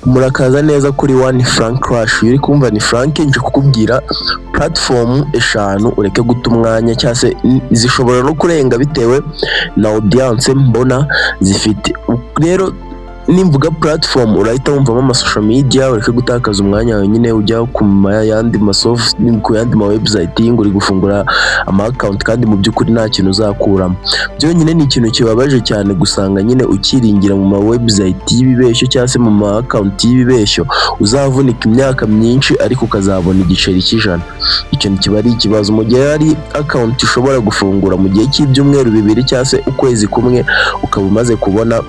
Murakaza neza kuri One Frank Crash. Uri kumva ni Frank nje kukubwira platform eshanu ureke guta umwanya cyangwa se zishobora no kurenga bitewe na audience mbona zifite. Rero nimvuga platform urahita wumvamo ama social media, ureke gutakaza umwanya wawe nyine ujya ku yandi ku yandi ma website uri gufungura ama account kandi mu by'ukuri nta kintu uzakuramo. Byo nyine ni ikintu kibabaje cyane gusanga nyine ukiringira mu ma website y'ibibeshyo cyangwa se mu ma account y'ibibeshyo, uzavunika imyaka myinshi ariko ukazabona igiceri cy'ijana. Icyo kiba ari ikibazo. Mu gihe ari account ushobora gufungura mu gihe cy'ibyumweru 2 cyangwa se ukwezi kumwe, ukaba umaze kubona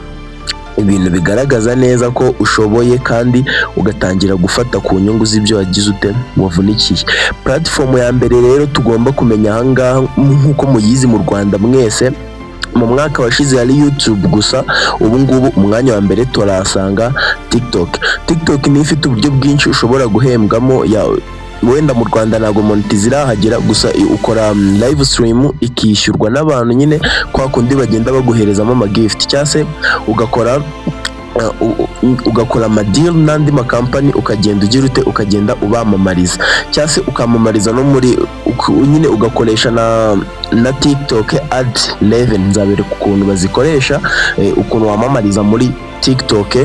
ibintu bigaragaza neza ko ushoboye kandi ugatangira gufata ku nyungu z'ibyo wagize wavunikiye. Platform ya mbere rero tugomba kumenya ahangaha nk'uko muyizi mu Rwanda mwese, mu mwaka washize yari YouTube gusa, ubu ngubu umwanya wa mbere turasanga TikTok. TikTok ni ifite uburyo bwinshi ushobora guhembwamo, wenda mu Rwanda ntago monetize irahagera, gusa ukora live stream ikishyurwa n'abantu nyine kwa kundi bagenda baguherezamo ama gift, cyangwa se ugakora ama deal n'andi ma company, ukagenda ugira ukagenda ubamamariza, cyangwa se ukamamariza no muri nyine ugakoresha na TikTok ad 11. nzabereka ukuntu bazikoresha, ukuntu wamamariza muri TikTok.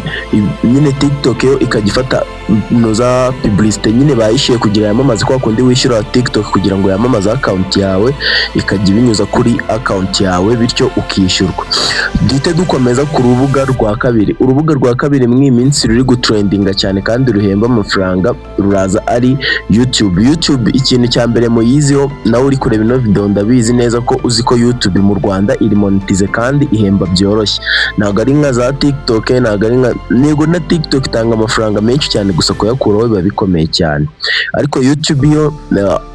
Nyine TikTok yo ikagifata noza publicité nyine bayishiye kugira yamamaze kwa kundi wishyura TikTok kugira ngo yamamaze account yawe, ikajya ibinyuza kuri account yawe bityo ukishyurwa. Duhite dukomeza ku rubuga rwa kabiri. Urubuga rwa kabiri mw'iyi minsi ruri gutrendinga cyane kandi ruhemba amafaranga ruraza ari YouTube. YouTube ikintu cya mbere muyiziho, nawe uri kureba ino video ndabizi neza ko uzi ko YouTube mu Rwanda iri monetize kandi ihemba byoroshye. Ntago ari nka za TikTok, ntago ari nka nego na TikTok itanga amafaranga menshi cyane, gusa kuyakuraho biba bikomeye cyane. Ariko YouTube yo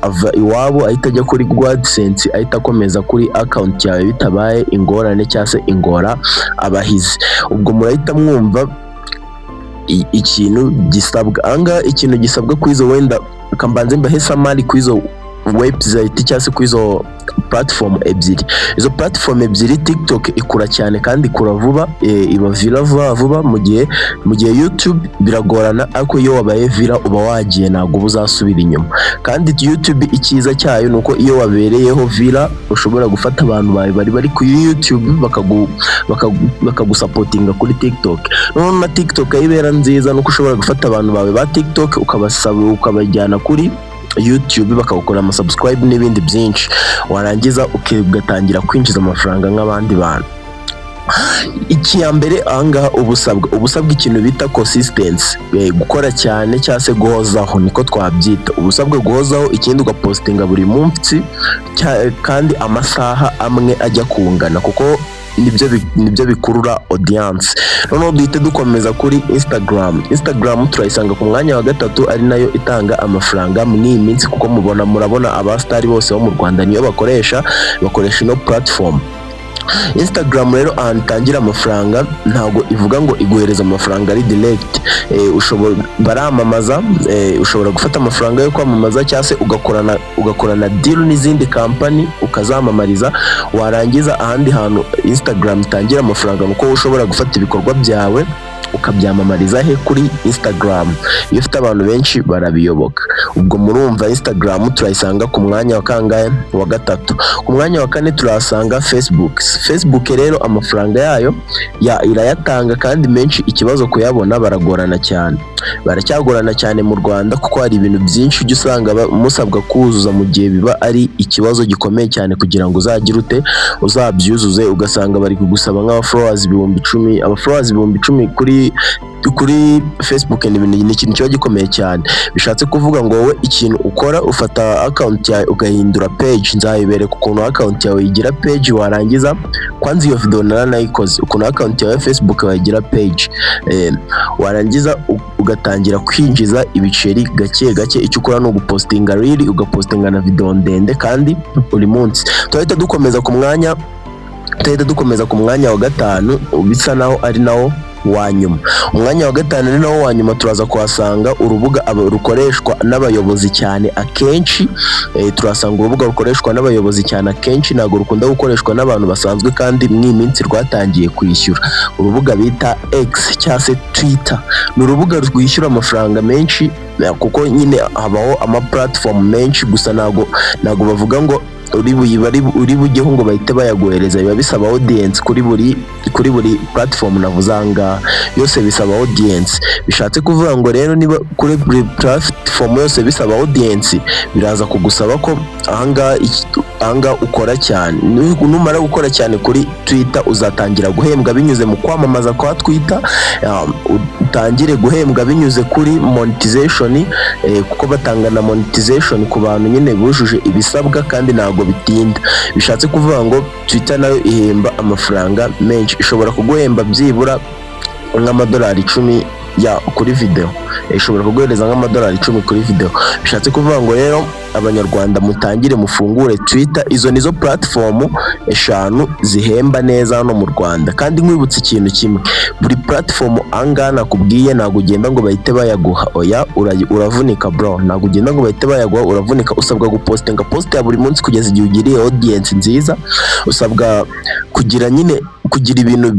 ava iwabo ahita ajya kuri AdSense, ahita akomeza kuri account yawe bitabaye ingorane cyangwa se ingora abahizi. Ubwo murahita mwumva ikintu gisabwa anga, ikintu gisabwa kwizo, wenda kambanze mbahe samari kwizo website cyangwa se kwizo platform ebyiri. Izo platform ebyiri, TikTok ikura cyane kandi ikura vuba, iba viral vuba, mu gihe YouTube biragorana, ariko iyo wabaye viral uba wagiye ntabwo uzasubira inyuma. Kandi YouTube ikiza cyayo nuko iyo wabereyeho viral ushobora gufata abantu bawe bari kuri YouTube bakagusupportinga kuri TikTok. None na TikTok ibera nziza nuko ushobora gufata abantu bawe ba TikTok ukabasaba ukabajyana kuri YouTube bakagukora ama subscribe n'ibindi byinshi, warangiza ugatangira kwinjiza amafaranga nk'abandi bantu. Iki ya mbere ahangaha ubusabwa ikintu bita consistency, gukora cyane cyangwa se guhozaho, niko twabyita. Ubusabwa guhozaho, ikindi ugapostinga buri munsi kandi amasaha amwe ajya kungana, kuko nibyo bikurura audience. Noneho duhite dukomeza kuri Instagram turayisanga ku mwanya wa 3, ari nayo itanga amafaranga mw'iyi minsi, kuko murabona abastari bose bo mu Rwanda niyo bakoresha ino platform. Instagram rero ahantu itangira amafaranga, ntago ivuga ngo iguhereza amafaranga ari direct. Baramamaza, ushobora gufata amafaranga yo kwamamaza cyangwa se ugakorana deal n'izindi company ukazamamariza, warangiza ahandi hantu Instagram itangira amafaranga nuko ushobora gufata ibikorwa byawe ukabyamamariza kuri Instagram. Iyo ufite abantu benshi barabiyoboka. Ubwo murumva Instagram turayisanga ku mwanya wa kangahe? Wa 3. Ku mwanya wa 4 turasanga Facebook rero amafaranga yayo irayatanga kandi menshi, ikibazo kuyabona baracyagorana cyane mu Rwanda, kuko hari ibintu byinshi ujya usanga musabwa kuzuza mu gihe biba ari ikibazo gikomeye cyane kugira ngo uzabyuzuze, ugasanga bari kugusaba nk'abafollowers 10,000. Abafollowers 10,000 kuri Facebook ni ikintu kiba gikomeye cyane. Bishatse kuvuga ngo wowe ikintu ukora, ufata account yawe ugahindura page. Nzayibereka ukuntu account yawe igira page, warangiza kwanza iyo video naranayikoze ukuntu account yawe Facebook wayigira page, warangiza ugatangira kwinjiza ibiceri gake gake. Icyo ukora no gupostinga reel, ugapostinga na video ndende kandi buri munsi. Tuhita dukomeza ku mwanya wa 5, bisa naho ari nawo wa nyuma. Umwanya wa gatanu ni nawo wa nyuma turaza kuhasanga urubuga rukoreshwa n'abayobozi cyane akenshi. Turasanga urubuga rukoreshwa n'abayobozi cyane akenshi, ntabwo rukunda gukoreshwa n'abantu basanzwe kandi mw'iyi minsi rwatangiye kwishyura. Urubuga bita X cyangwa se Twitter ni urubuga rwishyura amafaranga menshi, kuko nyine habaho ama platform menshi, gusa ntabwo bavuga ngo uri bujyeho ngo bahite bayaguhereza, biba bisaba audience kuri buri platform navuze ahangaha, yose bisaba audience. Bishatse kuvuga ngo rero niba kuri buri platform yose bisaba audience, biraza kugusaba ko ahangaha ukora cyane. Numara gukora cyane kuri Twitter uzatangira guhembwa binyuze mu kwamamaza kwa Twitter, utangire guhembwa binyuze kuri monetization, kuko batanga na monetization ku bantu nyine bujuje ibisabwa kandi ntabwo bitinda. Bishatse kuvuga ngo Twitter nayo ihemba amafaranga menshi, ishobora kuguhemba byibura nk'amadolari 10 kuri video, ishobora kuguhereza nk'amadolari 10 kuri video. Bishatse kuvuga ngo rero abanyarwanda mutangire mufungure Twitter. Izo nizo platform 5 zihemba neza hano mu Rwanda. Kandi nkwibutsa ikintu kimwe, buri platform angana nakubwiye ntabwo ugenda ngo bahite bayaguha, oya uravunika bro, ntabwo ugenda ngo bahite bayaguha, uravunika. Usabwa gupostinga post ya buri munsi kugeza igihe ugiriye audience nziza. Usabwa kugira ibintu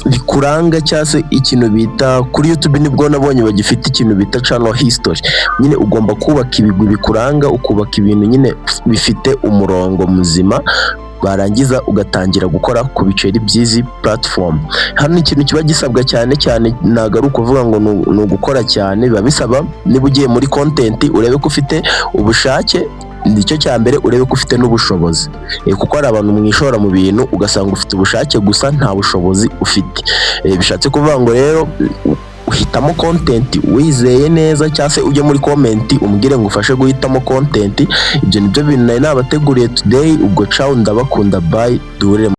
bikuranga, cyangwa se ikintu bita kuri YouTube nibwo nabonye bagifite ikintu bita channel history. Nyine ugomba kubaka ibigwi bikuranga, ukubaka ibintu nyine bifite umurongo muzima, barangiza ugatangira gukora ku biceri by'izi platform. Hano ikintu kiba gisabwa cyane ntabwo ari ukuvuga ngo ni ugukora cyane, biba bisaba niba ugiye muri content urebe ko ufite ubushake, nicyo cya mbere, urebe ko ufite n'ubushobozi, kuko hari abantu mwishora mu bintu ugasanga ufite ubushake gusa nta bushobozi ufite. Bishatse kuvuga ngo rero uhitamo content wizeye neza, cyangwa se ujye muri comment umbwire ngo ufashe guhitamo content. Ibyo nibyo bintu nari nabateguriye today. Ubwo ciao, ndabakunda, bye, duhure.